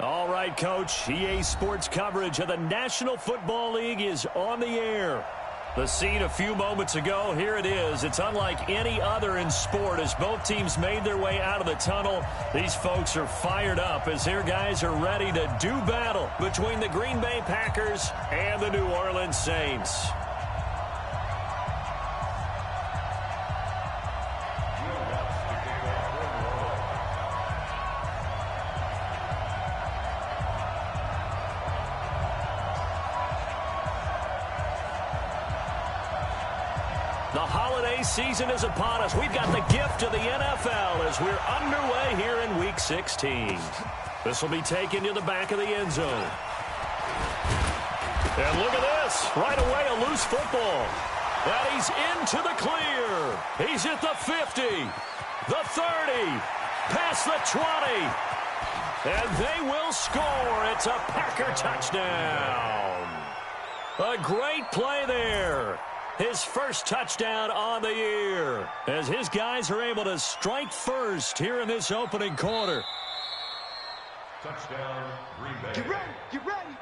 All right, Coach. EA Sports coverage of the National Football League is on the air. The scene a few moments ago, here it is. It's unlike any other in sport as both teams made their way out of the tunnel. These folks are fired up as their guys are ready to do battle between the Green Bay Packers and the New Orleans Saints. The holiday season is upon us. We've got the gift of the NFL as we're underway here in Week 16. This will be taken to the back of the end zone. And look at this. Right away, a loose football. And he's into the clear. He's at the 50, the 30, past the 20. And they will score. It's a Packer touchdown. A great play there. His first touchdown on the year as his guys are able to strike first here in this opening quarter. Touchdown, Green Bay. Get ready, get ready.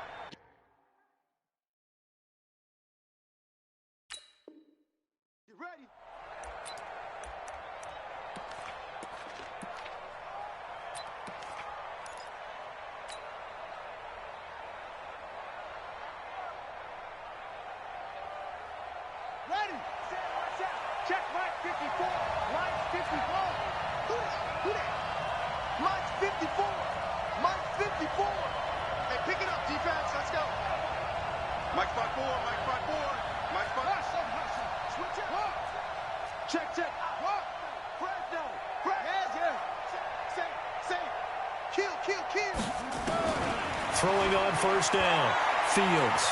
Get ready. Ready. Watch out. Check Mike 54. Mike 54. Who that? Who that? Mike 54. Mike 54. Hey, pick it up, defense. Let's go. Mike 54. Mike 54. Mike 54. Switch up. Check, check. What? Fred, no. Fred. Yeah. Say. Kill. Throwing on first down. Fields.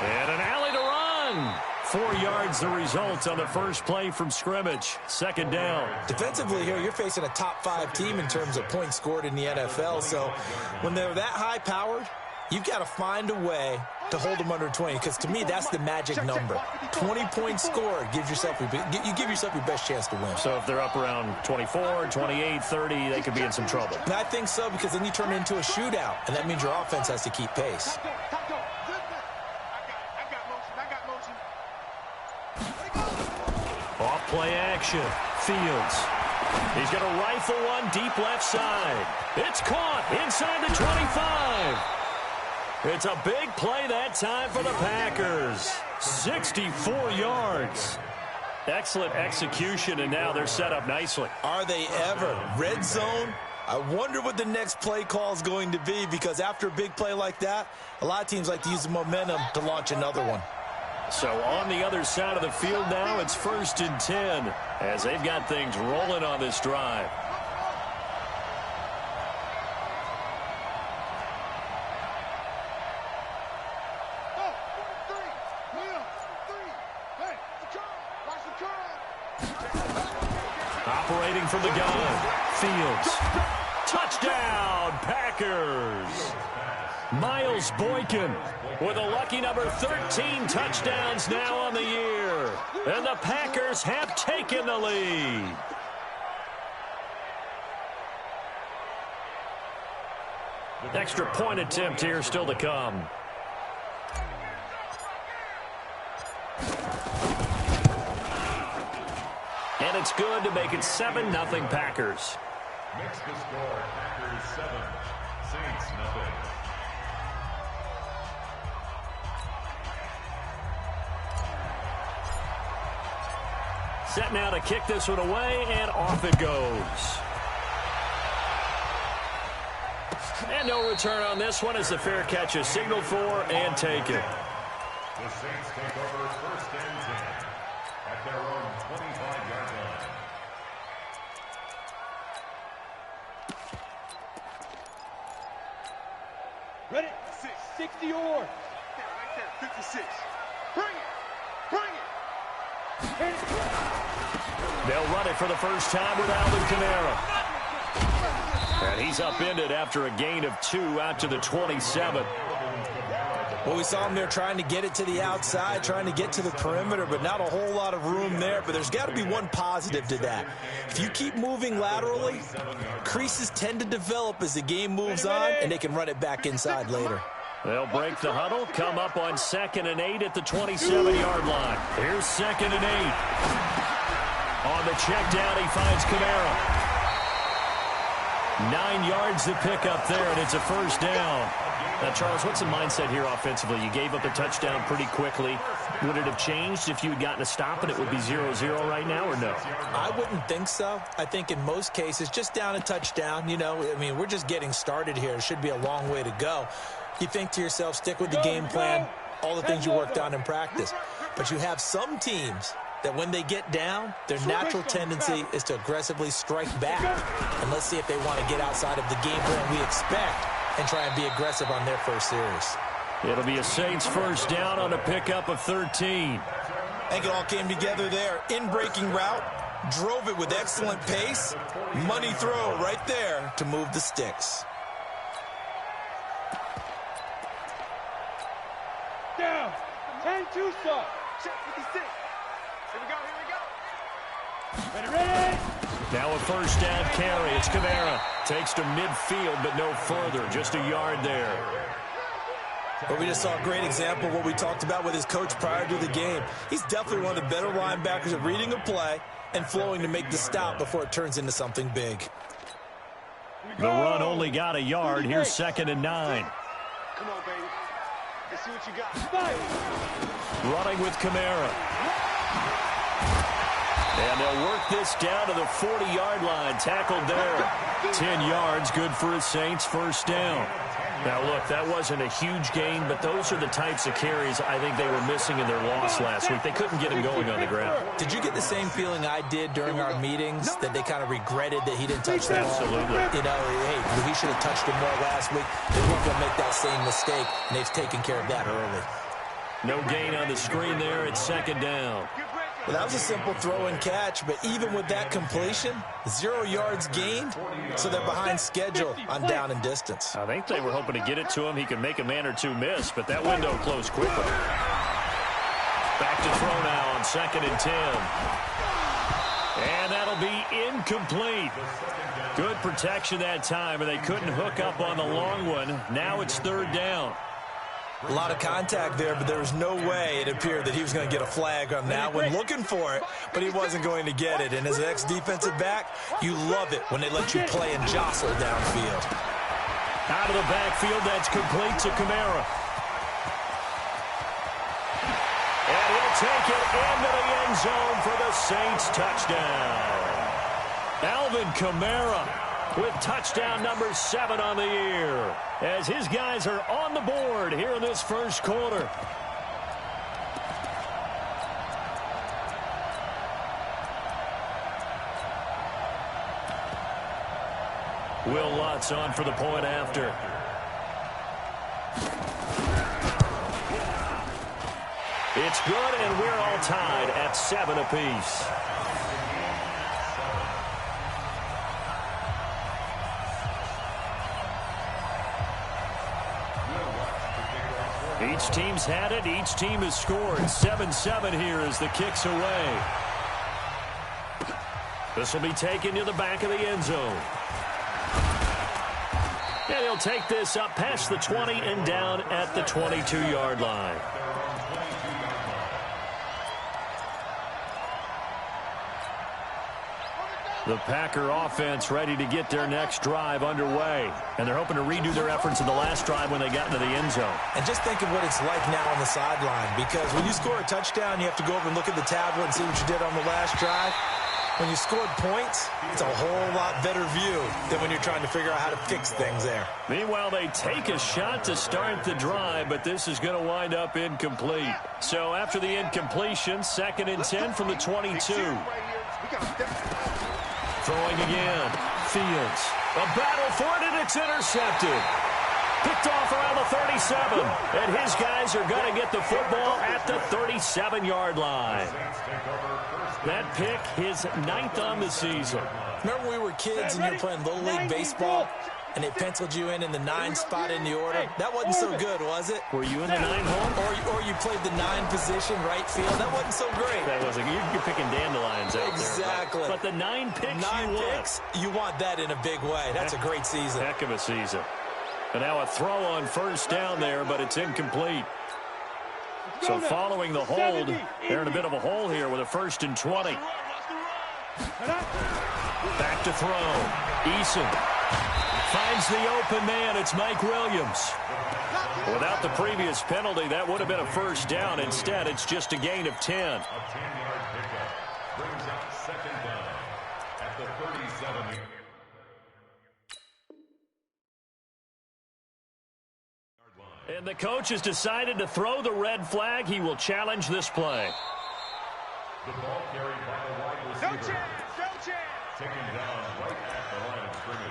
And an alley to run. 4 yards the result on the first play from scrimmage. Second down. Defensively here, you're facing a top 5 team in terms of points scored in the NFL. So when they're that high powered, you've got to find a way to hold them under 20. Because to me, that's the magic number. 20 points scored gives yourself you give yourself your best chance to win. So if they're up around 24, 28, 30, they could be in some trouble. And I think so, because then you turn it into a shootout, and that means your offense has to keep pace. Off play action. Fields. He's going to rifle one deep left side. It's caught inside the 25. It's a big play that time for the Packers. 64 yards. Excellent execution, and now they're set up nicely. Are they ever? Red zone? I wonder what the next play call is going to be, because after a big play like that, a lot of teams like to use the momentum to launch another one. So on the other side of the field now, it's 1st and 10 as they've got things rolling on this drive. Operating from the gun, Fields. Touchdown, Packers. Miles Boykin with a lucky number 13 touchdowns now on the year. And the Packers have taken the lead. Extra point attempt here still to come. And it's good to make it 7-0 Packers. Makes the score Packers 7, Saints nothing. Set now to kick this one away, and off it goes. And no return on this one as the fair catch is signaled for and taken. The Saints take over 1st and 10 at their own 25-yard line. Ready? 60 or. Right there, 56. Bring it. They'll run it for the first time with Alvin Kamara. And he's upended after a gain of 2 out to the 27. Well, we saw him there trying to get it to the outside, trying to get to the perimeter, but not a whole lot of room there. But there's got to be one positive to that. If you keep moving laterally, creases tend to develop as the game moves on, and they can run it back inside later. They'll break the huddle, come up on 2nd and 8 at the 27-yard line. Here's 2nd and 8. On the check down, he finds Kamara. 9 yards to pick up there, and it's a first down. Now, Charles, what's the mindset here offensively? You gave up a touchdown pretty quickly. Would it have changed if you had gotten a stop and it would be 0-0 right now, or no? I wouldn't think so. I think in most cases, just down a touchdown, you know, I mean, we're just getting started here. It should be a long way to go. You think to yourself, stick with the game plan, all the things you worked on in practice. But you have some teams that when they get down, their natural tendency is to aggressively strike back. And let's see if they want to get outside of the game plan we expect and try and be aggressive on their first series. It'll be a Saints first down on a pickup of 13. I think it all came together there. In-breaking route, drove it with excellent pace. Money throw right there to move the sticks. Down. 10-2 stop. Check 56. Here we go. Ready. Now a first down carry. It's Kamara. Takes to midfield, but no further. Just a yard there. But we just saw a great example of what we talked about with his coach prior to the game. He's definitely one of the better linebackers at reading a play and flowing to make the stop before it turns into something big. The run only got a yard. Here's 2nd and 9. Come on, baby. Let's see what you got. Running with Kamara. And they'll work this down to the 40-yard line. Tackled there. 10 yards, good for a Saints first down. Now, look, that wasn't a huge gain, but those are the types of carries I think they were missing in their loss last week. They couldn't get him going on the ground. Did you get the same feeling I did during our meetings, that they kind of regretted that he didn't touch the ball? Absolutely. You know, hey, he should have touched him more last week. They weren't going to make that same mistake, and they've taken care of that early. No gain on the screen there. It's 2nd down. Well, that was a simple throw and catch, but even with that completion, 0 yards gained, so they're behind schedule on down and distance. I think they were hoping to get it to him. He could make a man or two miss, but that window closed quickly. Back to throw now on 2nd and 10. And that'll be incomplete. Good protection that time, and they couldn't hook up on the long one. Now it's 3rd down. A lot of contact there, but there was no way it appeared that he was going to get a flag on that one. Looking for it, but he wasn't going to get it. And as an ex-defensive back, you love it when they let you play and jostle downfield. Out of the backfield, that's complete to Kamara. And he'll take it into the end zone for the Saints touchdown. Alvin Kamara with touchdown number 7 on the year, as his guys are on the board here in this first quarter. Will Lutz on for the point after. It's good, and we're all tied at 7 apiece. Each team's had it. Each team has scored. 7-7 here as the kick's away. This will be taken to the back of the end zone. And he'll take this up past the 20 and down at the 22-yard line. The Packer offense ready to get their next drive underway. And they're hoping to redo their efforts in the last drive when they got into the end zone. And just think of what it's like now on the sideline, because when you score a touchdown, you have to go over and look at the tablet and see what you did on the last drive. When you scored points, it's a whole lot better view than when you're trying to figure out how to fix things there. Meanwhile, they take a shot to start the drive, but this is going to wind up incomplete. So after the incompletion, 2nd and 10 from the 22. Throwing again. Fields. A battle for it, and it's intercepted. Picked off around the 37. And his guys are going to get the football at the 37-yard line. That pick, his 9th on the season. Remember when we were kids and you were playing Little League baseball? and they penciled you in the 9 spot in the order. That wasn't so good, was it? Were you in the 9 hole? Or you played the 9 position, right field. That wasn't so great. That wasn't. You're picking dandelions out exactly. there. But the 9 picks you want that in a big way. That's a great season. Heck of a season. And now a throw on first down there, but it's incomplete. So following the hold, they're in a bit of a hole here with a 1st and 20. Back to throw. Eason finds the open man. It's Mike Williams. Without the previous penalty, that would have been a first down. Instead, it's just a gain of 10. A 10-yard pickup brings up 2nd down at the 37. And the coach has decided to throw the red flag. He will challenge this play. The ball carried by the wide receiver. No chance. Taken down right at the line of scrimmage.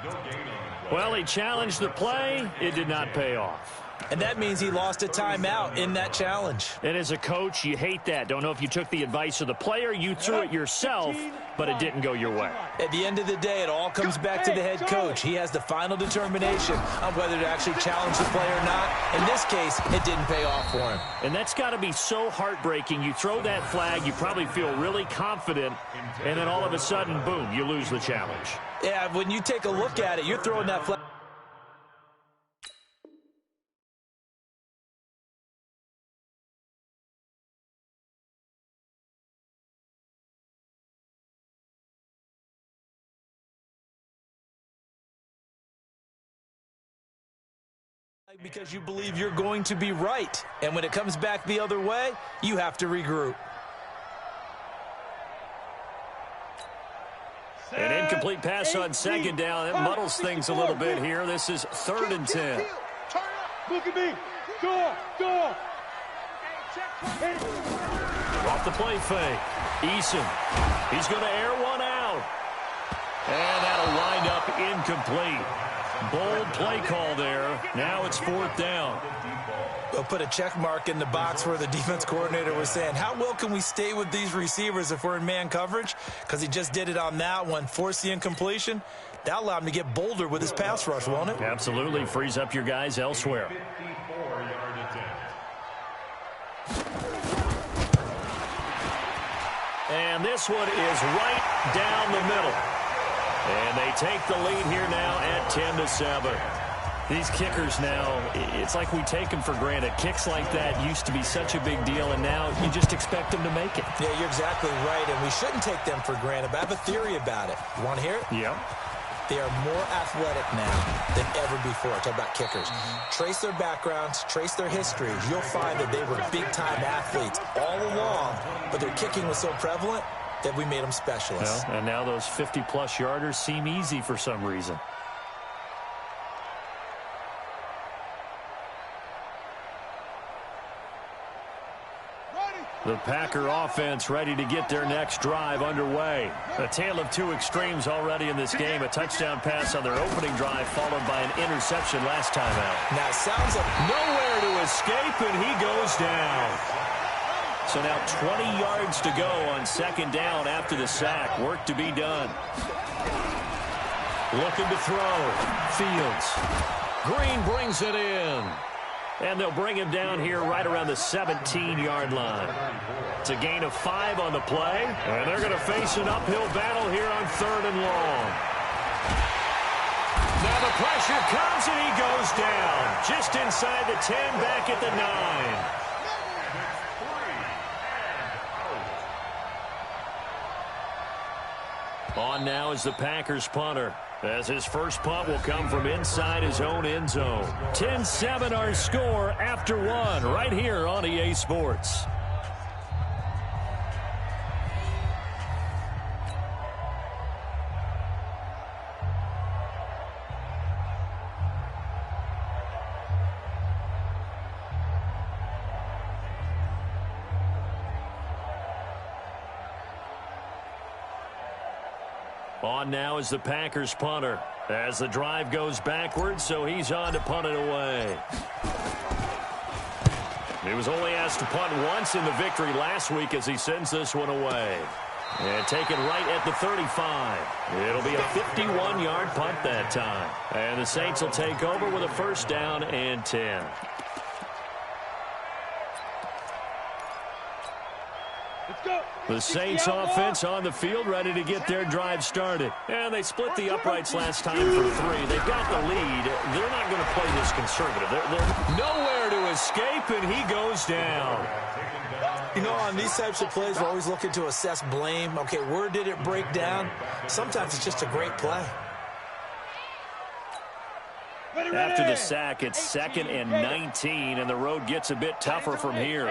No gain on the play. Well, he challenged the play. It did not pay off. And that means he lost a timeout in that challenge. And as a coach, you hate that. Don't know if you took the advice of the player. You threw it yourself, but it didn't go your way. At the end of the day, it all comes back to the head coach. He has the final determination on whether to actually challenge the play or not. In this case, it didn't pay off for him. And that's got to be so heartbreaking. You throw that flag, you probably feel really confident, and then all of a sudden, boom, you lose the challenge. Yeah, when you take a look at it, you're throwing that flag. Because you believe you're going to be right. And when it comes back the other way, you have to regroup. An incomplete pass on 2nd down. That muddles things a little bit here. This is 3rd and 10. Look at me. Go. Off the play fake. Eason. He's going to air one out. And that'll wind up incomplete. Bold play call there. Now it's 4th down. We'll put a check mark in the box where the defense coordinator was saying, how well can we stay with these receivers if we're in man coverage? Because he just did it on that one, forced the incompletion. That allowed him to get bolder with his pass rush, won't it? Absolutely. Frees up your guys elsewhere. 54-yard attempt. And this one is right down the middle. And they take the lead here now at 10-7. These kickers now, it's like we take them for granted. Kicks like that used to be such a big deal, and now you just expect them to make it. Yeah, you're exactly right, and we shouldn't take them for granted, but I have a theory about it. You want to hear it? Yeah. They are more athletic now than ever before. Talk about kickers. Trace their backgrounds, trace their histories. You'll find that they were big-time athletes all along, but their kicking was so prevalent that we made them specialists. Well, and now those 50-plus yarders seem easy for some reason. The Packer offense ready to get their next drive underway. A tale of two extremes already in this game. A touchdown pass on their opening drive followed by an interception last time out. Now it sounds like nowhere to escape, and he goes down. So now 20 yards to go on 2nd down after the sack. Work to be done. Looking to throw. Fields. Green brings it in. And they'll bring him down here right around the 17-yard line. It's a gain of 5 on the play. And they're going to face an uphill battle here on 3rd and long. Now the pressure comes and he goes down. Just inside the 10, back at the 9. On now is the Packers punter, as his first punt will come from inside his own end zone. 10-7 our score after 1 right here on EA Sports. On now is the Packers punter as the drive goes backwards, so he's on to punt it away. He was only asked to punt once in the victory last week as he sends this one away. And taken right at the 35. It'll be a 51-yard punt that time. And the Saints will take over with a first down and 10. The Saints offense on the field, ready to get their drive started. And they split the uprights last time for 3. They've got the lead. They're not going to play this conservative. They're nowhere to escape, and he goes down. You know, on these types of plays, we're always looking to assess blame. Okay, where did it break down? Sometimes it's just a great play. After the sack, it's 2nd and 19, and the road gets a bit tougher from here.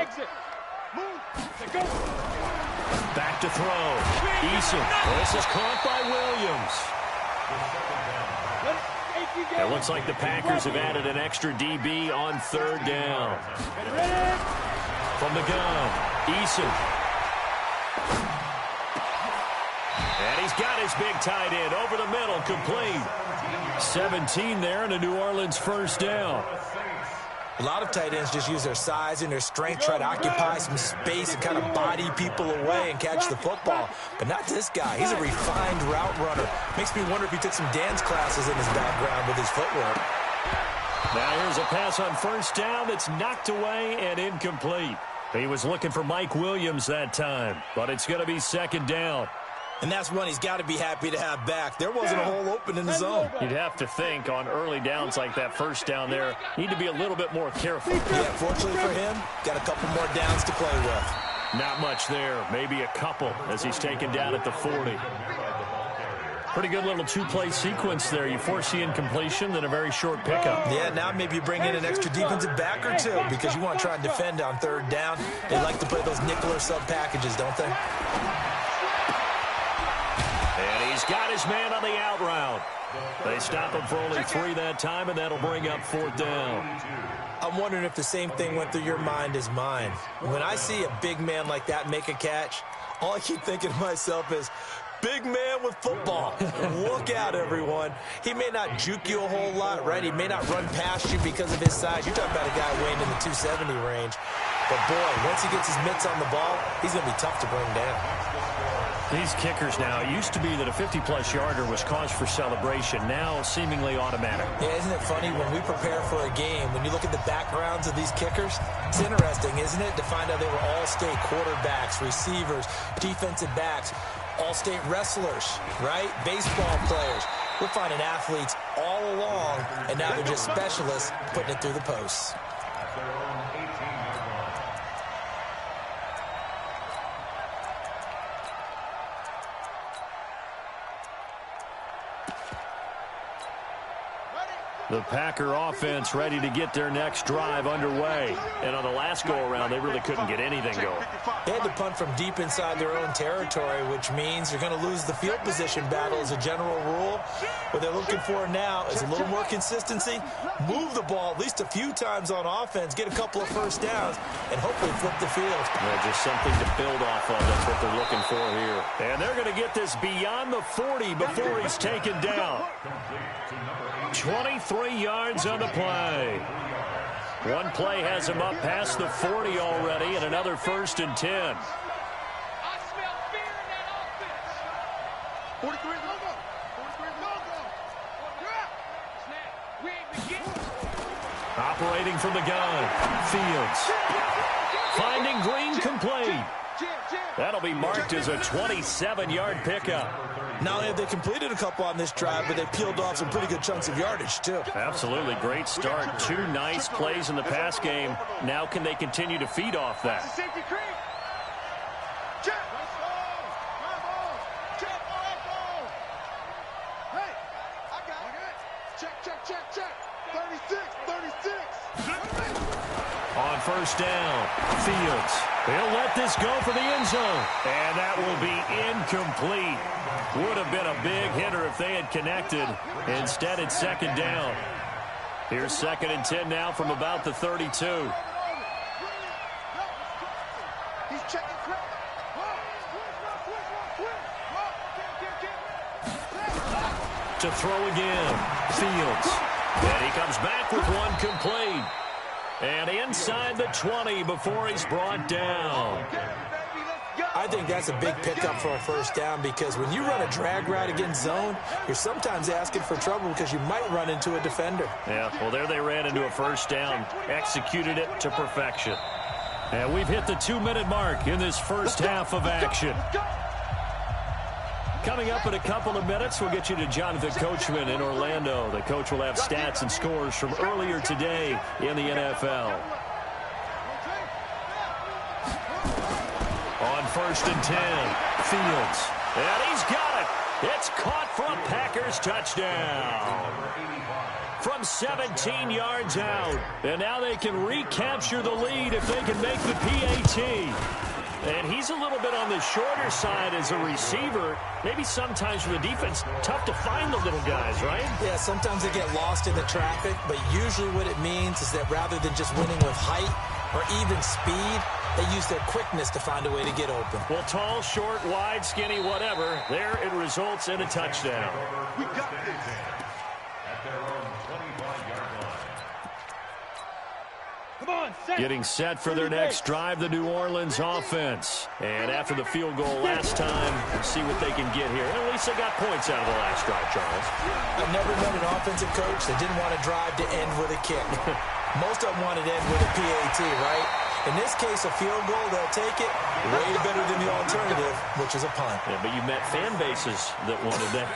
Back to throw. Eason. This is caught by Williams. It looks like the Packers have added an extra DB on 3rd down. From the gun, Eason. And he's got his big tight end over the middle, complete. 17 there, and a New Orleans first down. A lot of tight ends just use their size and their strength, try to occupy some space and kind of body people away and catch the football. But not this guy. He's a refined route runner. Makes me wonder if he took some dance classes in his background with his footwork. Now here's a pass on first down that's knocked away and incomplete. He was looking for Mike Williams that time, but it's going to be 2nd down. And that's one he's got to be happy to have back. There wasn't a hole open in the zone. You'd have to think on early downs like that first down there, need to be a little bit more careful. Yeah, fortunately for him, got a couple more downs to play with. Not much there, maybe a couple as he's taken down at the 40. Pretty good little 2-play sequence there. You force the incompletion, then a very short pickup. Yeah, now maybe you bring in an extra defensive back or two because you want to try and defend on 3rd down. They like to play those nickel or sub packages, don't they? And he's got his man on the out route. They stop him for only 3 that time, and that'll bring up 4th down. I'm wondering if the same thing went through your mind as mine. When I see a big man like that make a catch, all I keep thinking to myself is, big man with football. Look out, everyone. He may not juke you a whole lot, right? He may not run past you because of his size. You're talking about a guy weighing in the 270 range. But, boy, once he gets his mitts on the ball, he's going to be tough to bring down. These kickers now, it used to be that a 50-plus yarder was cause for celebration. Now, seemingly automatic. Yeah, isn't it funny? When we prepare for a game, when you look at the backgrounds of these kickers, it's interesting, isn't it, to find out they were all-state quarterbacks, receivers, defensive backs, all-state wrestlers, right? Baseball players. We're finding athletes all along, and now they're just specialists putting it through the posts. The Packer offense ready to get their next drive underway. And on the last go-around, they really couldn't get anything going. They had to punt from deep inside their own territory, which means you're going to lose the field position battle as a general rule. What they're looking for now is a little more consistency, move the ball at least a few times on offense, get a couple of first downs, and hopefully flip the field. Yeah, just something to build off of. That's what they're looking for here. And they're going to get this beyond the 40 before he's taken down. 23 yards on the play. One play has him up past the 40 already, and another 1st and 10. I smell fear in that offense. 43 logo. 43 logo. Snap. We ain't beginning. Operating from the gun. Fields. Finding Green complete. That'll be marked as a 27-yard pickup. Not only have they completed a couple on this drive, but they peeled off some pretty good chunks of yardage, too. Absolutely. Great start. 2 nice plays in the pass game. Now can they continue to feed off that? Safety cream. Check. Hey, I got it. Check. 36. On first down, Fields. He'll let this go for the end zone. And that will be incomplete. Would have been a big hitter if they had connected. Instead, it's 2nd down. Here's 2nd and 10 now from about the 32. He's checking crap. To throw again, Fields. And he comes back with one complete. And inside the 20 before he's brought down. I think that's a big pickup for a first down because when you run a drag route against zone, you're sometimes asking for trouble because you might run into a defender. Yeah, well, there they ran into a first down, executed it to perfection. And we've hit the 2-minute mark in this first half of action. Coming up in a couple of minutes, we'll get you to Jonathan Coachman in Orlando. The coach will have stats and scores from earlier today in the NFL. On 1st and 10, Fields. And he's got it. It's caught for a Packers touchdown. From 17 yards out. And now they can recapture the lead if they can make the PAT. And he's a little bit on the shorter side as a receiver. Maybe sometimes for the defense, tough to find the little guys, right? Yeah, sometimes they get lost in the traffic, but usually what it means is that rather than just winning with height or even speed, they use their quickness to find a way to get open. Well, tall, short, wide, skinny, whatever, there it results in a touchdown. We got this. At their own 25-yard line. Come on, set. Getting set for their next drive, the New Orleans offense. And after the field goal last time, we'll see what they can get here. At least they got points out of the last drive, Charles. I've never met an offensive coach that didn't want to drive to end with a kick. Most of them wanted to end with a PAT, right? In this case, a field goal, they'll take it way better than the alternative, which is a punt. Yeah, but you met fan bases that wanted that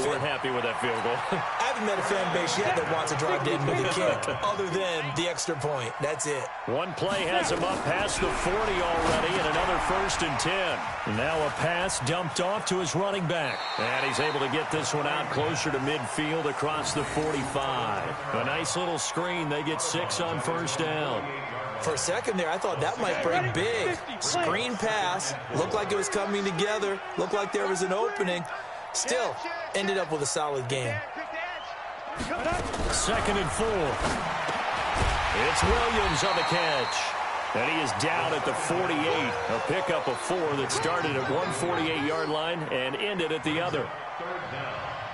weren't happy with that field goal. I haven't met a fan base yet that wants to drive to end with a kick, other than the extra point. That's it. One play has him up past the 40 already, and another 1st and 10. Now a pass dumped off to his running back. And he's able to get this one out closer to midfield across the 45. A nice little screen. They get 6 on 1st down. For a second there, I thought that might break big. Screen pass. Looked like it was coming together. Looked like there was an opening. Still, ended up with a solid game. 2nd and 4. It's Williams on the catch. And he is down at the 48. A pickup of 4 that started at one 48-yard line and ended at the other.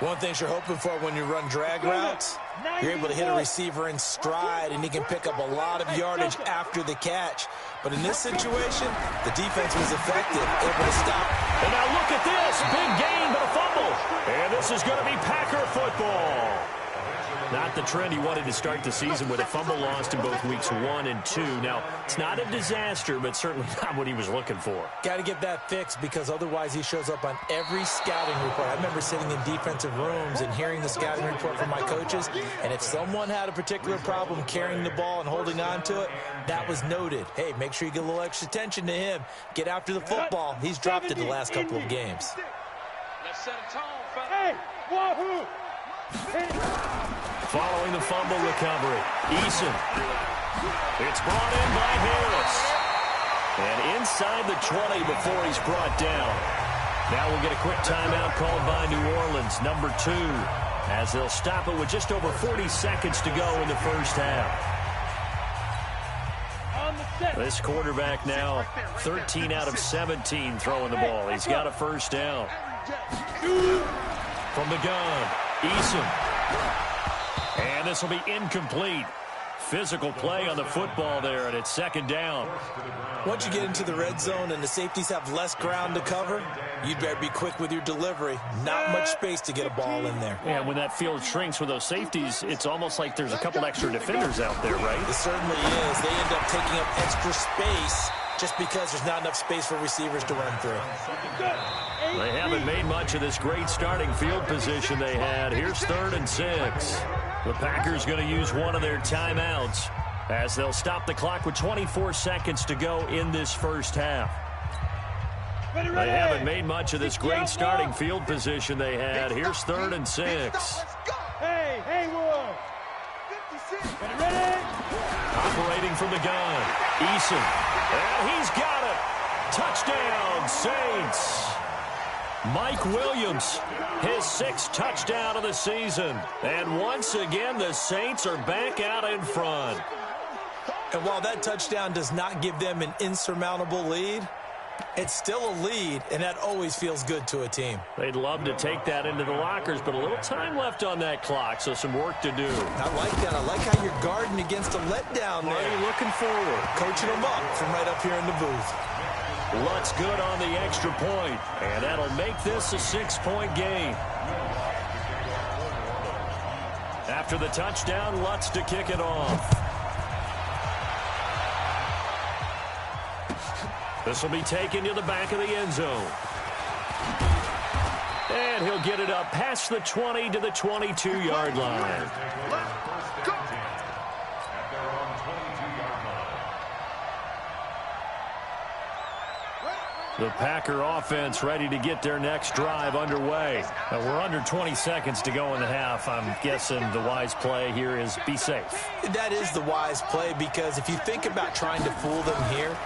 One thing you're hoping for when you run drag routes, you're able to hit a receiver in stride, and he can pick up a lot of yardage after the catch. But in this situation, the defense was effective, able to stop. And now look at this. Big gain, but a fumble. And this is going to be Packer football. Not the trend he wanted to start the season with a fumble lost in both weeks 1 and 2. Now, it's not a disaster, but certainly not what he was looking for. Got to get that fixed because otherwise he shows up on every scouting report. I remember sitting in defensive rooms and hearing the scouting report from my coaches, and if someone had a particular problem carrying the ball and holding on to it, that was noted. Hey, make sure you get a little extra attention to him. Get after the football. He's dropped it the last couple of games. Let's set a tone, fella. Hey, wahoo! Following the fumble recovery, Eason. It's brought in by Harris. And inside the 20 before he's brought down. Now we'll get a quick timeout called by New Orleans, number 2, as they'll stop it with just over 40 seconds to go in the first half. This quarterback now 13 out of 17 throwing the ball. He's got a first down. From the gun, Eason. And this will be incomplete. Physical play on the football there, and it's 2nd down. Once you get into the red zone and the safeties have less ground to cover, you'd better be quick with your delivery. Not much space to get a ball in there. And when that field shrinks with those safeties, it's almost like there's a couple extra defenders out there, right? It certainly is. They end up taking up extra space just because there's not enough space for receivers to run through. They haven't made much of this great starting field position they had. Here's 3rd and 6. The Packers going to use one of their timeouts as they'll stop the clock with 24 seconds to go in this first half. They haven't made much of this great starting field position they had. Here's 3rd and 6. Hey, Haywood. 56. Ready? Operating from the gun, Eason. And he's got it. Touchdown, Saints. Mike Williams, his 6th touchdown of the season. And once again, the Saints are back out in front. And while that touchdown does not give them an insurmountable lead, it's still a lead, and that always feels good to a team. They'd love to take that into the lockers, but a little time left on that clock, so some work to do. I like that. I like how you're guarding against a letdown there. Marty looking forward. Coaching them up from right up here in the booth. Lutz good on the extra point, and that'll make this a 6-point game. After the touchdown, Lutz to kick it off. This will be taken to the back of the end zone. And he'll get it up past the 20 to the 22-yard line. The Packer offense ready to get their next drive underway. We're under 20 seconds to go in the half. I'm guessing the wise play here is be safe. That is the wise play, because if you think about trying to fool them here,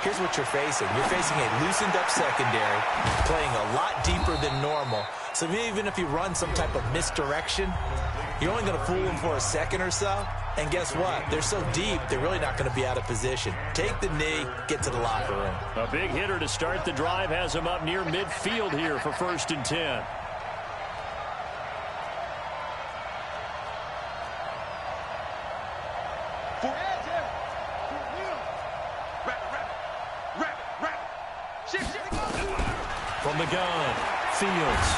here's what you're facing. You're facing a loosened up secondary, playing a lot deeper than normal. So even if you run some type of misdirection, you're only going to fool them for a second or so. And guess what? They're so deep, they're really not going to be out of position. Take the knee, get to the locker room. A big hitter to start the drive has him up near midfield here for 1st and 10. From the gun, Fields.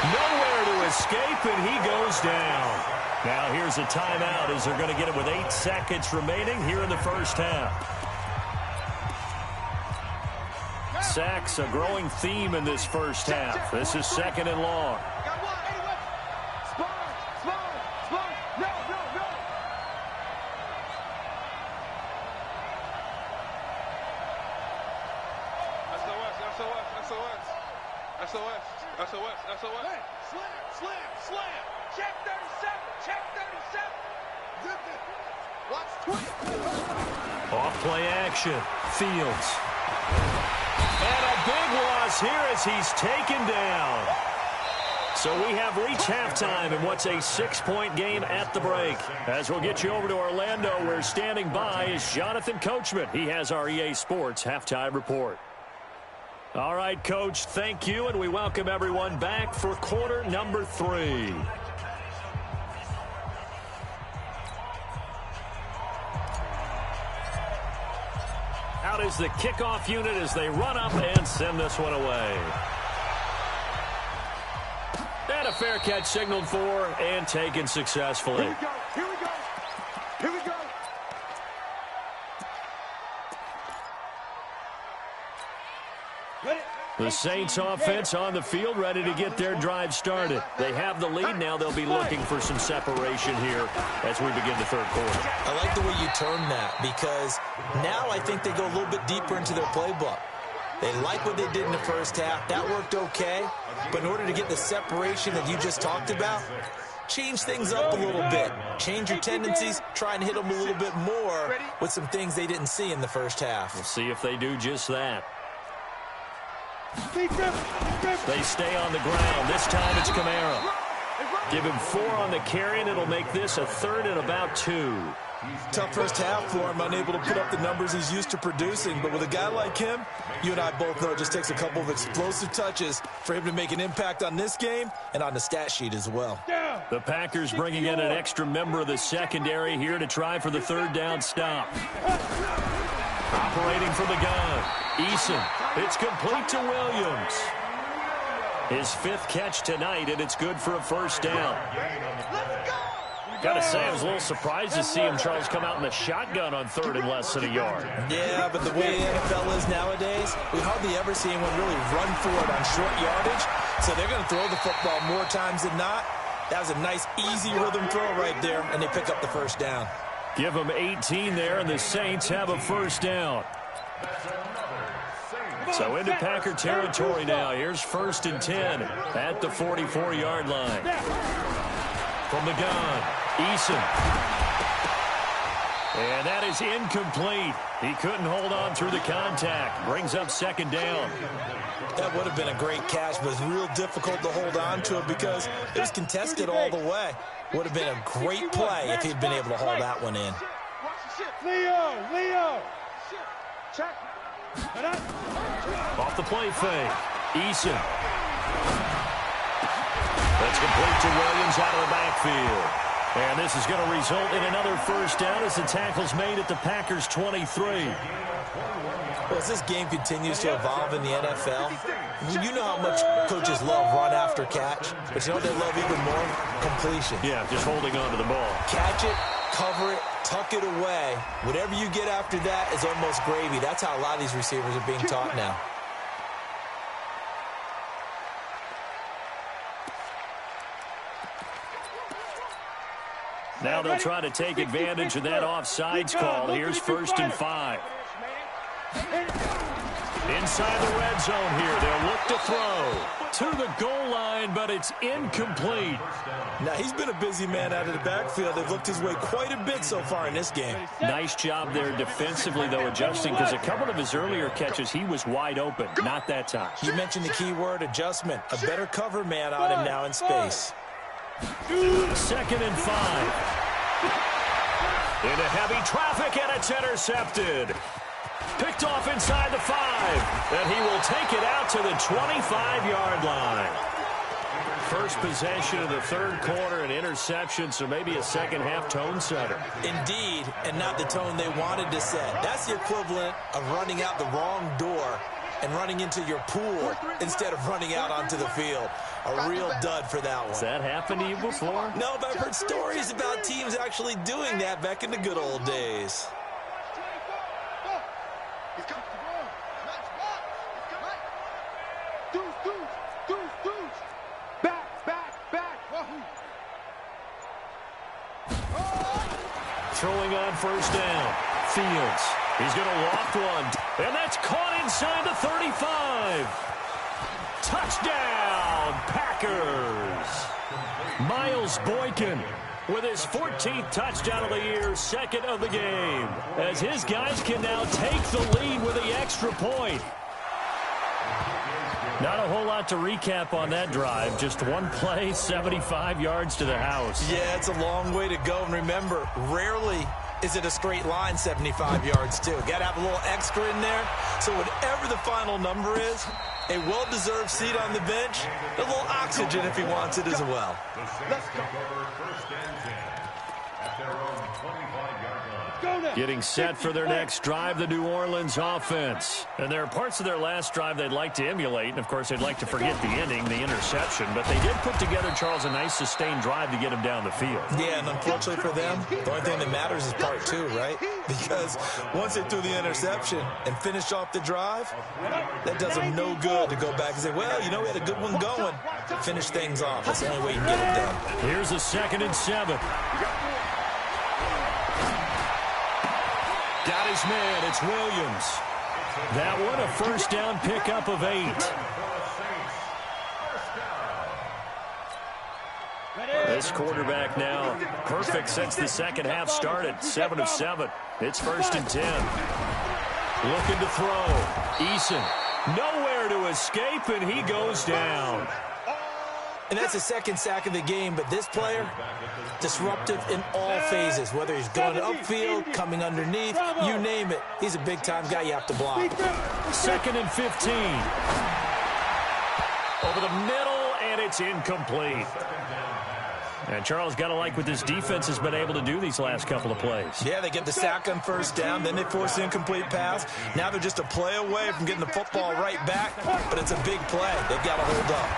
Nowhere to escape, and he goes down. Now here's a timeout as they're going to get it with 8 seconds remaining here in the first half. Sacks, a growing theme in this first half. This is 2nd and long. Off play action. Fields. And a big loss here as he's taken down. So we have reached halftime in what's a 6-point game at the break. As we'll get you over to Orlando, where standing by is Jonathan Coachman. He has our EA Sports halftime report. All right, Coach, thank you, and we welcome everyone back for quarter number 3. Out is the kickoff unit as they run up and send this one away. And a fair catch signaled for and taken successfully. Here we go. Here we go. Here we go. The Saints offense on the field, ready to get their drive started. They have the lead. Now they'll be looking for some separation here as we begin the third quarter. I like the way you term that, because now I think they go a little bit deeper into their playbook. They like what they did in the first half. That worked okay. But in order to get the separation that you just talked about, change things up a little bit. Change your tendencies. Try and hit them a little bit more with some things they didn't see in the first half. We'll see if they do just that. They stay on the ground. This time it's Kamara. Give him 4 on the carry, and it'll make this a 3rd and about 2. Tough first half for him, unable to put up the numbers he's used to producing. But with a guy like him, you and I both know it just takes a couple of explosive touches for him to make an impact on this game and on the stat sheet as well. The Packers bringing in an extra member of the secondary here to try for the 3rd down stop. Operating from the gun, Eason. It's complete to Williams. His 5th catch tonight, and it's good for a 1st down. Got to say, I was a little surprised to see him, Charles, come out in the shotgun on 3rd and less than a yard. Yeah, but the way the NFL is nowadays, we hardly ever see anyone really run for it on short yardage. So they're going to throw the football more times than not. That was a nice, easy rhythm throw right there, and they pick up the 1st down. Give them 18 there, and the Saints have a 1st down. So into Packer territory now. Here's 1st and 10 at the 44-yard line. From the gun, Eason. And that is incomplete. He couldn't hold on through the contact. Brings up 2nd down. That would have been a great catch, but it's real difficult to hold on to it because it was contested all the way. Would have been a great play if he'd been able to haul that one in. Leo. Check. Off the play fake. Eason. That's complete to Williams out of the backfield. And this is going to result in another first down as the tackle's made at the Packers' 23. Well, as this game continues to evolve in the NFL, you know how much coaches love run after catch, but you know what they love even more? Completion. Yeah, just holding on to the ball. Catch it, cover it, tuck it away. Whatever you get after that is almost gravy. That's how a lot of these receivers are being taught now. Now they'll try to take advantage of that offsides call. Here's 1st and 5. Inside the red zone here. They'll look to throw to the goal line, but it's incomplete. Now, he's been a busy man out of the backfield. They've looked his way quite a bit so far in this game. Nice job there defensively, though, adjusting, because a couple of his earlier catches, he was wide open. Not that time. You mentioned the key word, adjustment. A better cover man on him now in space. 2nd and 5. Into heavy traffic, and it's intercepted. Picked off inside the 5, and he will take it out to the 25-yard line. First possession of the third quarter, an interception, so maybe a second-half tone setter. Indeed, and not the tone they wanted to set. That's the equivalent of running out the wrong door and running into your pool instead of running out onto the field. A real dud for that one. Has that happened to you before? No, but I've heard stories about teams actually doing that back in the good old days. Throwing on first down. Fields. He's going to loft one. And that's caught inside the 35. Touchdown, Packers. Miles Boykin with his 14th touchdown of the year, 2nd of the game, as his guys can now take the lead with the extra point. Not a whole lot to recap on that drive. Just one play, 75 yards to the house. Yeah, it's a long way to go. And remember, rarely is it a straight line 75 yards, too. Got to have a little extra in there. So whatever the final number is, a well-deserved seat on the bench, a little oxygen if he wants it as well. Let's go. First and 10 at their own 25-yard line. Getting set for their next drive, the New Orleans offense. And there are parts of their last drive they'd like to emulate. And, of course, they'd like to forget the ending, the interception. But they did put together, Charles, a nice sustained drive to get him down the field. Yeah, and unfortunately for them, the only thing that matters is part 2, right? Because once they threw the interception and finished off the drive, that does them no good to go back and say, well, you know, we had a good one going. Finish things off. That's the only way you can get it done. Here's a 2nd and 7. Got his man. It's Williams. That one, a first down pickup of 8. This quarterback now perfect since the second half started. 7 of 7. It's 1st and 10. Looking to throw. Eason nowhere to escape, and he goes down. And that's the 2nd sack of the game, but this player, disruptive in all phases, whether he's going upfield, coming underneath, you name it. He's a big-time guy you have to block. 2nd and 15. Over the middle, and it's incomplete. And Charles, got to like what this defense has been able to do these last couple of plays. Yeah, they get the sack on first down, then they force the incomplete pass. Now they're just a play away from getting the football right back, but it's a big play. They've got to hold up.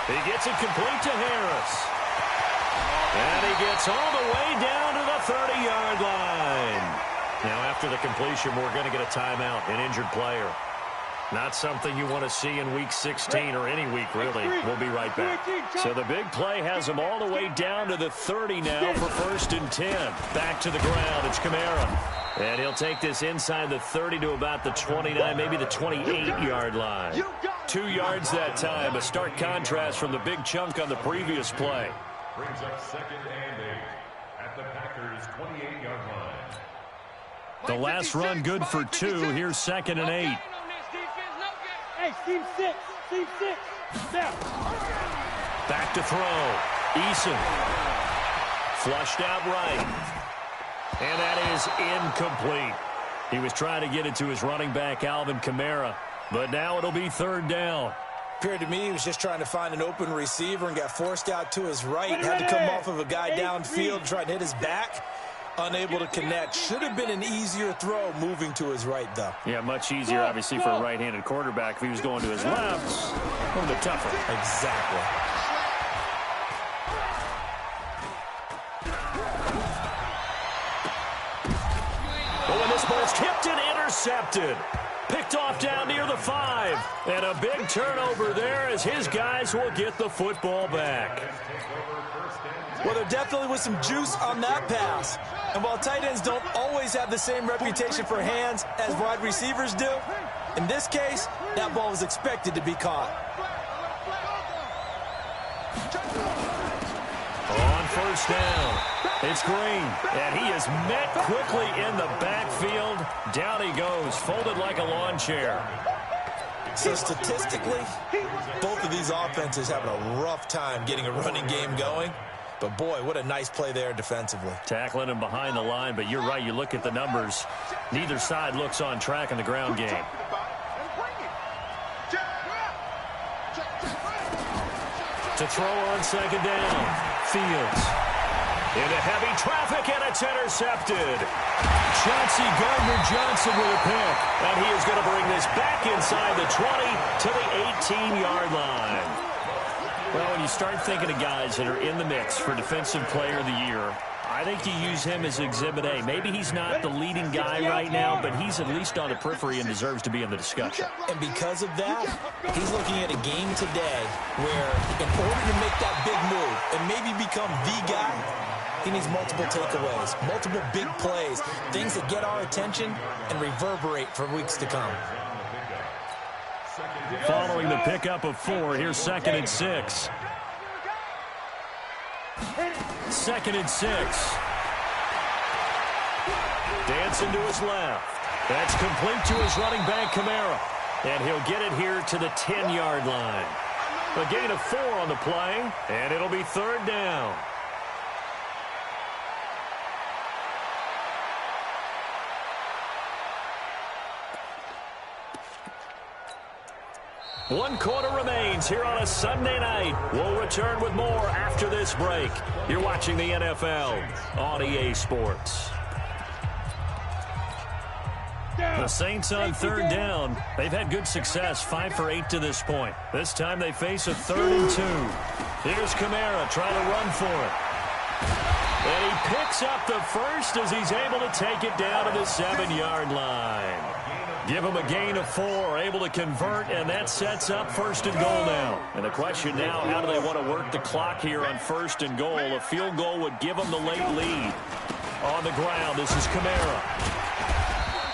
He gets it complete to Harris. And he gets all the way down to the 30-yard line. Now, after the completion, we're going to get a timeout, an injured player. Not something you want to see in Week 16 or any week, really. We'll be right back. So the big play has him all the way down to the 30 now for 1st and 10. Back to the ground. It's Kamara. And he'll take this inside the 30 to about the 29, maybe the 28-yard line. 2 yards that time. A stark contrast from the big chunk on the previous play. Brings up 2nd and 8 at the Packers' 28-yard line. The last run good for 2. Here's 2nd and 8. Hey, Steve 6. Steve 6. Now. Back to throw. Eason. Flushed out right. And that is incomplete. He was trying to get it to his running back, Alvin Kamara. But now it'll be 3rd down. Appeared to me he was just trying to find an open receiver and got forced out to his right. Had to come off of a guy downfield, try to hit his back. Unable to connect. Should have been an easier throw moving to his right, though. Yeah, much easier, obviously, for a right-handed quarterback. If he was going to his left, a little bit tougher. Exactly. Oh, and this ball's tipped and intercepted. Picked off down near the 5. And a big turnover there as his guys will get the football back. Well, there definitely was some juice on that pass. And while tight ends don't always have the same reputation for hands as wide receivers do, in this case, that ball was expected to be caught. On first down, it's Green, and he is met quickly in the backfield. Down he goes, folded like a lawn chair. So statistically, both of these offenses having a rough time getting a running game going. But, boy, what a nice play there defensively. Tackling him behind the line, but you're right. You look at the numbers. Neither side looks on track in the ground game. To throw on second down. Fields. Into heavy traffic, and it's intercepted. Chauncey Gardner-Johnson with a pick. And he is going to bring this back inside the 20 to the 18-yard line. Well, when you start thinking of guys that are in the mix for Defensive Player of the Year, I think you use him as Exhibit A. Maybe he's not the leading guy right now, but he's at least on the periphery and deserves to be in the discussion. And because of that, he's looking at a game today where in order to make that big move and maybe become the guy, he needs multiple takeaways, multiple big plays, things that get our attention and reverberate for weeks to come. Following the pickup of 4, here's 2nd and 6. 2nd and 6. Dancing to his left. That's complete to his running back, Kamara. And he'll get it here to the 10-yard line. A gain of 4 on the play, and it'll be 3rd down. One quarter remains here on a Sunday night. We'll return with more after this break. You're watching the NFL on EA Sports. The Saints on 3rd down. They've had good success, 5 for 8 to this point. This time they face a 3rd and 2. Here's Kamara trying to run for it. And he picks up the first as he's able to take it down to the 7-yard line. Give him a gain of 4, able to convert, and that sets up 1st and goal now. And the question now, how do they want to work the clock here on 1st and goal? A field goal would give them the late lead. On the ground, this is Kamara.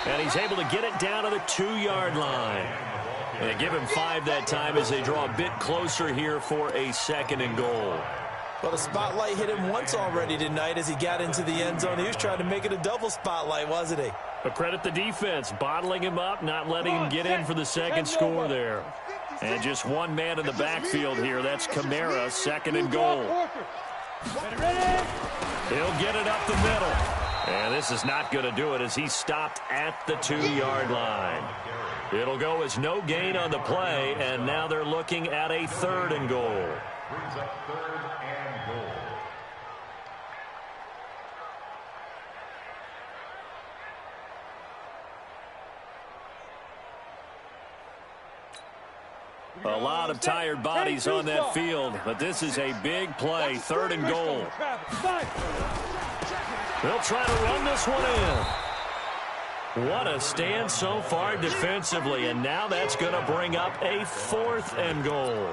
And he's able to get it down to the 2-yard line. And they give him 5 that time as they draw a bit closer here for a 2nd and goal. Well, the spotlight hit him once already tonight as he got into the end zone. He was trying to make it a double spotlight, wasn't he? But credit the defense, bottling him up, not letting him get in for the 2nd score there. And just one man in the backfield here. That's Kamara, 2nd and goal. He'll get it up the middle. And this is not going to do it as he's stopped at the 2-yard line. It'll go as no gain on the play, and now they're looking at a 3rd and goal. Brings up 3rd and goal. A lot of tired bodies on that field, but this is a big play, 3rd and goal. They'll try to run this one in. What a stand so far defensively, and now that's going to bring up a 4th and goal.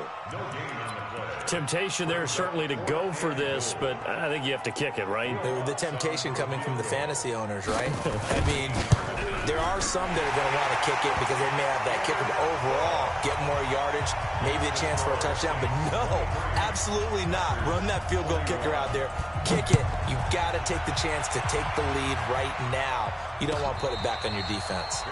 Temptation there certainly to go for this, but I think you have to kick it, right? The temptation coming from the fantasy owners, right? I mean, there are some that are going to want to kick it because they may have that kicker, but overall, get more yardage, maybe a chance for a touchdown, but no, absolutely not. Run that field goal kicker out there. Kick it. You've got to take the chance to take the lead right now. You don't want to put it back on your defense.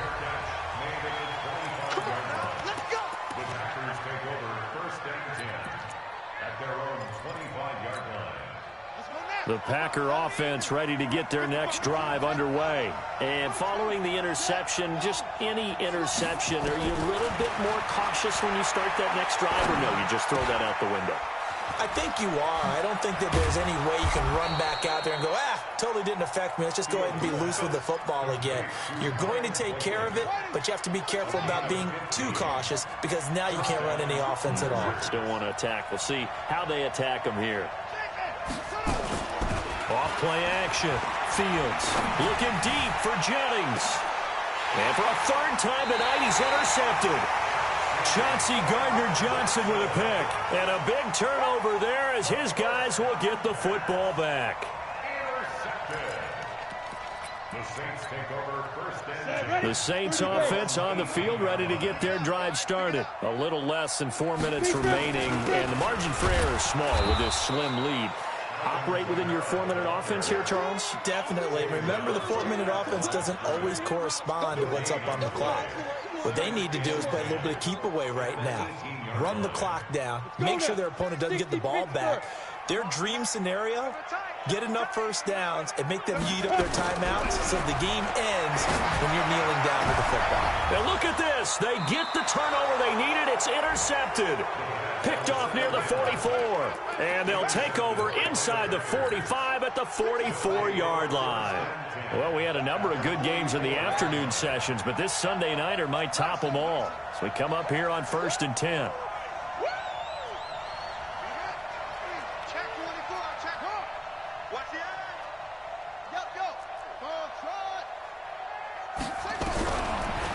The Packer offense ready to get their next drive underway. And following the interception, just any interception, are you a little bit more cautious when you start that next drive, or no, you just throw that out the window? I think you are. I don't think that there's any way you can run back out there and go, totally didn't affect me. Let's just go ahead and be loose with the football again. You're going to take care of it, but you have to be careful about being too cautious because now you can't run any offense at all. Still want to attack. We'll see how they attack them here. Off play action. Fields looking deep for Jennings. And for a third time tonight, he's intercepted. Chauncey Gardner-Johnson with a pick. And a big turnover there as his guys will get the football back. The Saints take over first and 10. The Saints offense on the field ready to get their drive started. A little less than 4 minutes remaining, and the margin for error is small with this slim lead. Operate within your 4-minute offense here, Charles? Definitely. Remember, the 4-minute offense doesn't always correspond to what's up on the clock. What they need to do is play a little bit of keep away right now. Run the clock down. Make sure their opponent doesn't get the ball back. Their dream scenario, get enough first downs and make them eat up their timeouts so the game ends when you're kneeling down with the football. Now look at this. They get the turnover they needed. It's intercepted. Picked off near the 44. And they'll take over inside the 45 at the 44-yard line. Well, we had a number of good games in the afternoon sessions, but this Sunday nighter might top them all. So we come up here on 1st and 10.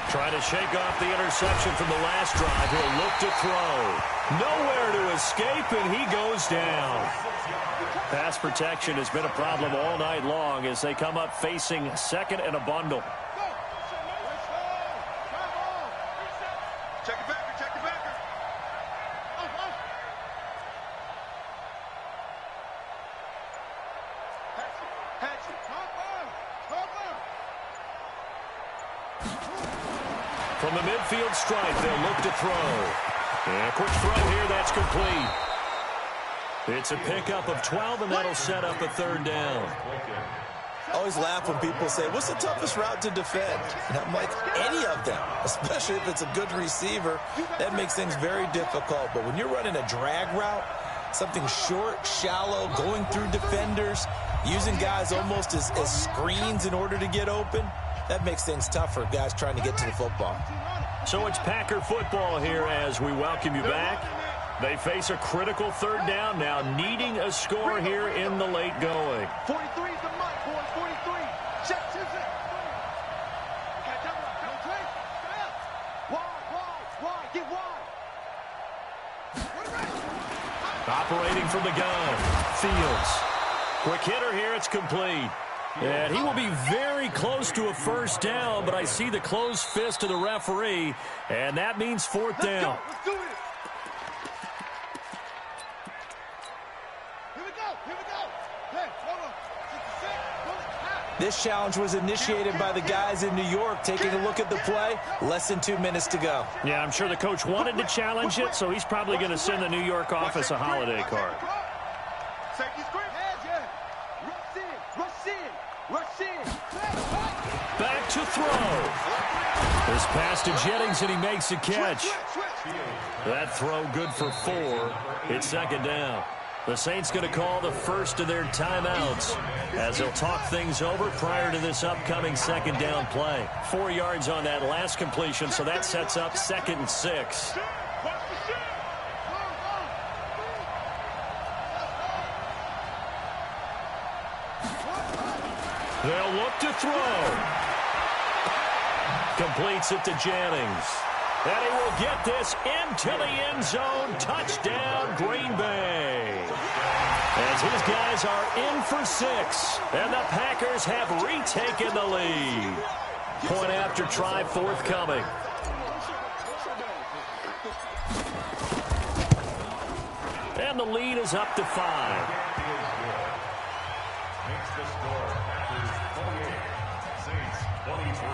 Trying to shake off the interception from the last drive. He'll look to throw. Nowhere to escape, and he goes down. Pass protection has been a problem all night long as they come up facing second and a bundle. Check it back, check it back. From the midfield stripe, they'll look to throw. And a quick throw here, that's complete. It's a pickup of 12, and that'll set up a third down. I always laugh when people say, what's the toughest route to defend? And I'm like, any of them, especially if it's a good receiver. That makes things very difficult. But when you're running a drag route, something short, shallow, going through defenders, using guys almost as screens in order to get open, that makes things tough for guys trying to get to the football. So it's Packer football here as we welcome you back. They face a critical third down now, needing a score here in the late going. 43 is the mic, boys. 43. Check, check, check. Wide, get wide. Operating from the gun, Fields. Quick hitter here, it's complete. And he will be very close to a first down, but I see the closed fist of the referee, and that means fourth down. Let's do it. Here we go. Hey, hold on. 66. This challenge was initiated by the guys in New York taking a look at the play. Less than 2 minutes to go. Yeah, I'm sure the coach wanted to challenge it, so he's probably going to send the New York office a holiday card. Safety screen. Rush in. Back to throw. This pass to Jennings, and he makes a catch. That throw good for 4. It's second down. The Saints going to call the first of their timeouts as they'll talk things over prior to this upcoming second down play. 4 yards on that last completion, so that sets up 2nd and 6. They'll look to throw. Completes it to Jennings. And he will get this into the end zone. Touchdown, Green Bay. As his guys are in for 6. And the Packers have retaken the lead. Point after try forthcoming. And the lead is up to 5. Makes the score Packers 28, Saints 23.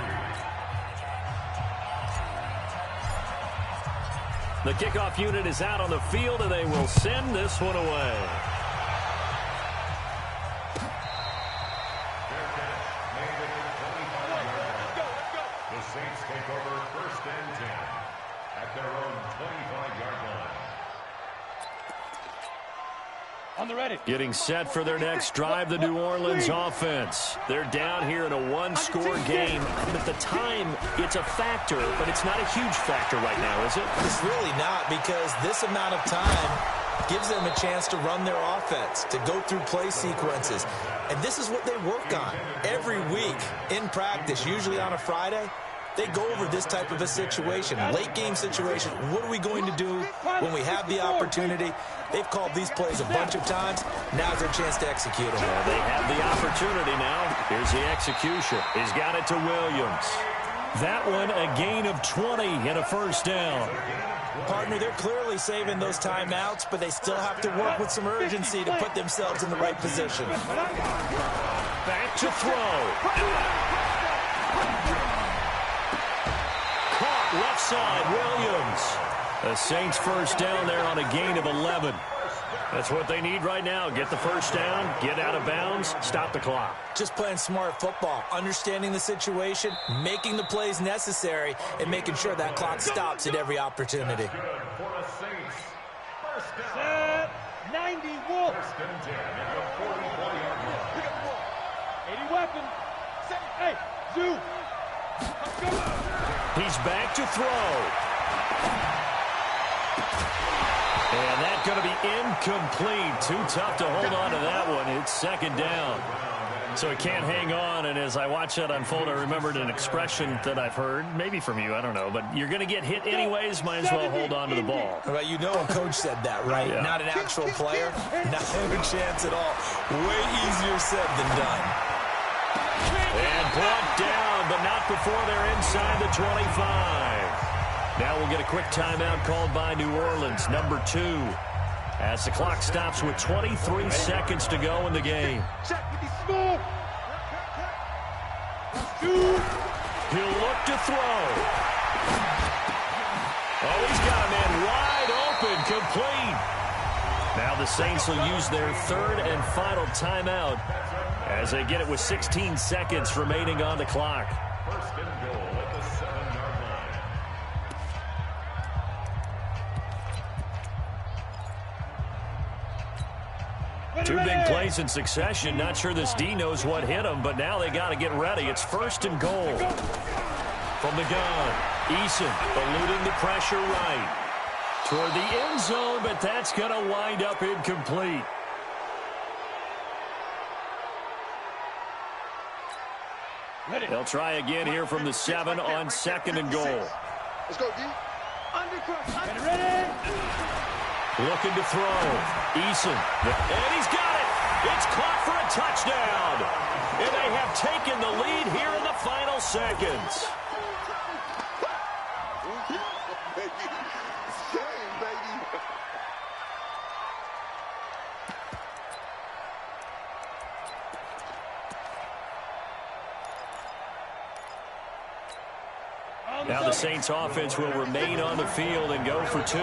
The kickoff unit is out on the field, and they will send this one away. Saints take over first and 10 at their own 25-yard line. On the ready. Getting set for their next drive, the New Orleans offense. They're down here in a one-score game. At the time, it's a factor, but it's not a huge factor right now, is it? It's really not, because this amount of time gives them a chance to run their offense, to go through play sequences. And this is what they work on every week in practice, usually on a Friday. They go over this type of a situation, late game situation. What are we going to do when we have the opportunity? They've called these plays a bunch of times. Now's their chance to execute them. Well, they have the opportunity now. Here's the execution. He's got it to Williams. That one, a gain of 20 and a first down. Partner, they're clearly saving those timeouts, but they still have to work with some urgency to put themselves in the right position. Back to throw. Left side, Williams. The Saints first down there on a gain of 11. That's what they need right now. Get the first down, get out of bounds, stop the clock. Just playing smart football, understanding the situation, making the plays necessary, and making sure that clock stops at every opportunity. For the Saints, first down. Set. 90 Wolf. First and 10 at the 44-yard line. 80 weapon. Hey, Zoo. Let's go. He's back to throw. And that's going to be incomplete. Too tough to hold on to that one. It's second down. So he can't hang on, and as I watch that unfold, I remembered an expression that I've heard, maybe from you, I don't know, but you're going to get hit anyways, might as well hold on to the ball. Well, you know a coach said that, right? Yeah. Not an actual player. Not a chance at all. Way easier said than done. And brought down, but not before they're inside the 25. Now we'll get a quick timeout called by New Orleans, number 2. As the clock stops with 23 seconds to go in the game. Check with the smooth. He'll look to throw. Oh, he's got a man wide open, complete. Now the Saints will use their third and final timeout as they get it with 16 seconds remaining on the clock. First and goal at the 7-yard line. Two big plays in succession. Not sure this D knows what hit him, but now they got to get ready. It's first and goal. From the gun, Eason eluding the pressure right. Toward the end zone, but that's going to wind up incomplete. They'll try again here from the 7 on second and goal. Let's go, D. Undercross. Ready? Looking to throw. Eason. And he's got it. It's caught for a touchdown. And they have taken the lead here in the final seconds. Now the Saints offense will remain on the field and go for 2.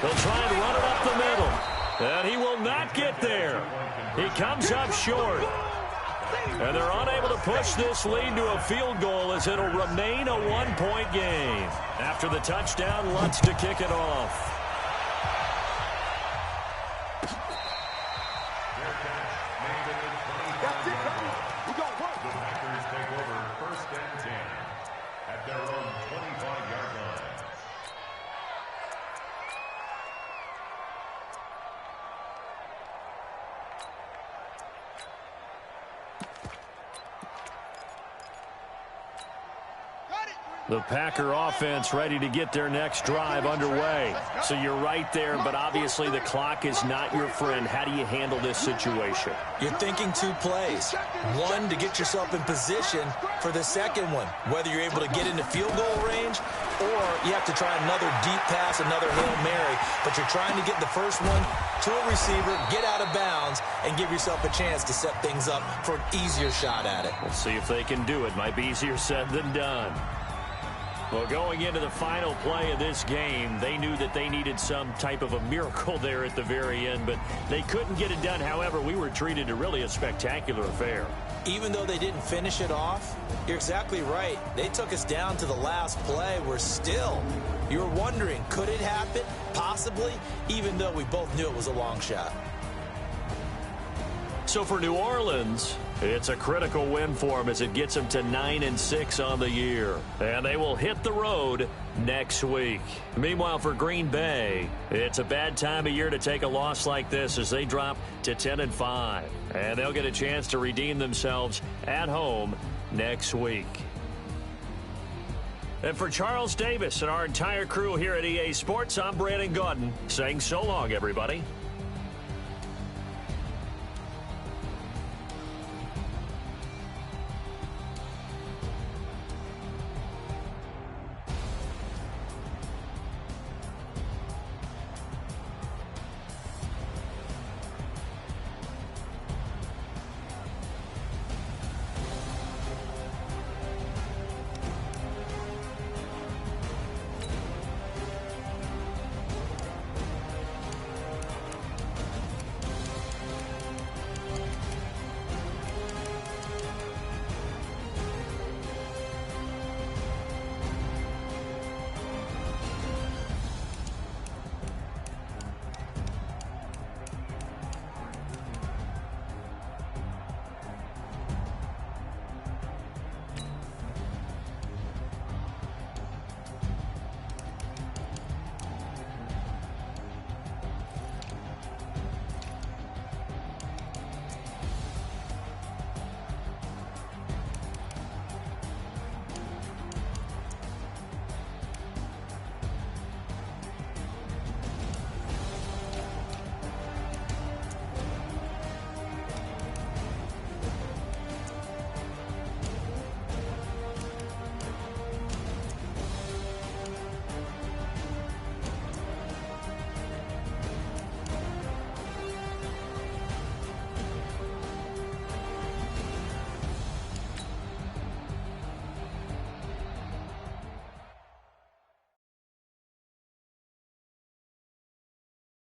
They'll try and run it up the middle. And he will not get there. He comes up short. And they're unable to push this lead to a field goal as it'll remain a one-point game. After the touchdown, Lutz to kick it off. The Packer offense ready to get their next drive underway. So you're right there, but obviously the clock is not your friend. How do you handle this situation? You're thinking 2 plays. One, to get yourself in position for the second one, whether you're able to get into field goal range or you have to try another deep pass, another Hail Mary. But you're trying to get the first one to a receiver, get out of bounds, and give yourself a chance to set things up for an easier shot at it. We'll see if they can do it. Might be easier said than done. Well, going into the final play of this game, they knew that they needed some type of a miracle there at the very end, but they couldn't get it done. However, we were treated to really a spectacular affair. Even though they didn't finish it off, you're exactly right. They took us down to the last play. We're still, you're wondering, could it happen? Possibly, even though we both knew it was a long shot. So for New Orleans, it's a critical win for them as it gets them to 9-6 on the year. And they will hit the road next week. Meanwhile, for Green Bay, it's a bad time of year to take a loss like this as they drop to 10-5. And they'll get a chance to redeem themselves at home next week. And for Charles Davis and our entire crew here at EA Sports, I'm Brandon Gaudin saying so long, everybody.